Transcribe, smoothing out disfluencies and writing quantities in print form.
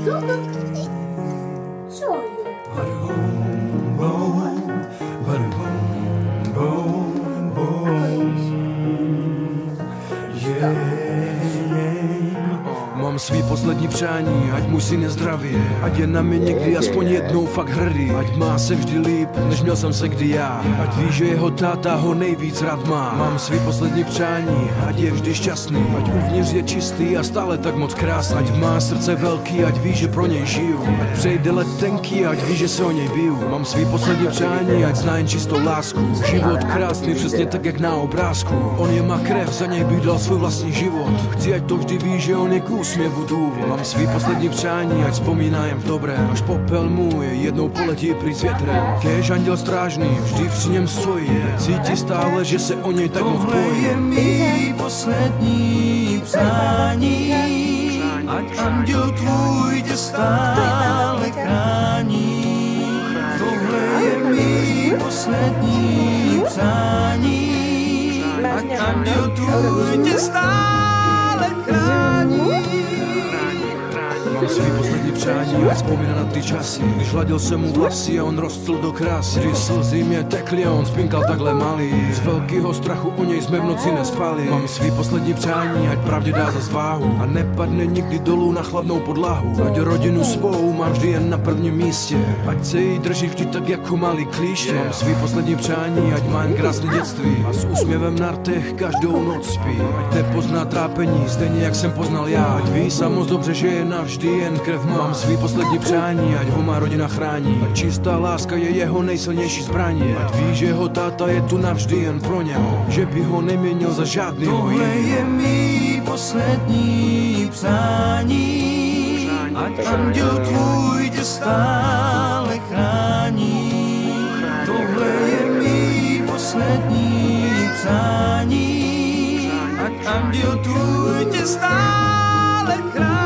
Co je? Mám svý poslední přání, ať můj syn je zdravý, ať je na mě někdy aspoň jednou fakt hrdý, ať má se vždy líp, než měl jsem se kdy já, ať ví, že jeho táta ho nejvíc rád má. Mám svý poslední přání, ať je vždy šťastný, ať uvnitř je čistý a stále tak moc krásný, ať má srdce velký, ať ví, že pro něj žiju, ať přejde let tenký, ať ví, že se o něj biju. Mám svý poslední přání, ať zná jen čistou lásku, život krásný, přesně tak jak na obrázku. On je má krev, za něj bych dal svůj vlastní život. Chci, ať to vždy ví, že on je k úsměvu důvod. Mám svý poslední přání, ať vzpomíná jen v dobrém, až popel můj jednou poletí pryč s větrem. Kéž anděl strážný vždy při něm stojí, cítí stále, že se o něj tak moc bojí. Tohle je mý poslední přání, ať anděl tvůj tě stále chrání. Tohle je mý poslední přání, ať anděl tvůj tě stále chrání. Mám svý poslední přání, ať vzpomíná na ty časy, když hladil jsem mu vlasy a on rostl do krásy. Když slzy mě tekly a on spinkal takhle malý, z velkého strachu o něj jsme v noci nespali. Mám svý poslední přání, ať pravdě dá za zváhu a nepadne nikdy dolů na chladnou podlahu. Ať rodinu svou mám vždy jen na prvním místě, ať se jí drží vždy tak jako malý klíště. Mám svý poslední přání, ať má jen krásné dětství a s úsměvem na rtech každou noc spí. Ať nepozná trápení, stejně jak jsem poznal já, ať ví sám moc dobře, že je navždy jen krev má. Mám svý poslední přání, ať ho má rodina chrání, ať čistá láska je jeho nejsilnější zbraní, ať ví, že jeho táta je tu navždy jen pro něho, že by ho neměnil za žádnýho Tohle jiného. je mý poslední přání, ať anděl tvůj tě stále chrání. Tohle je mý poslední přání, ať anděl tvůj tě stále chrání.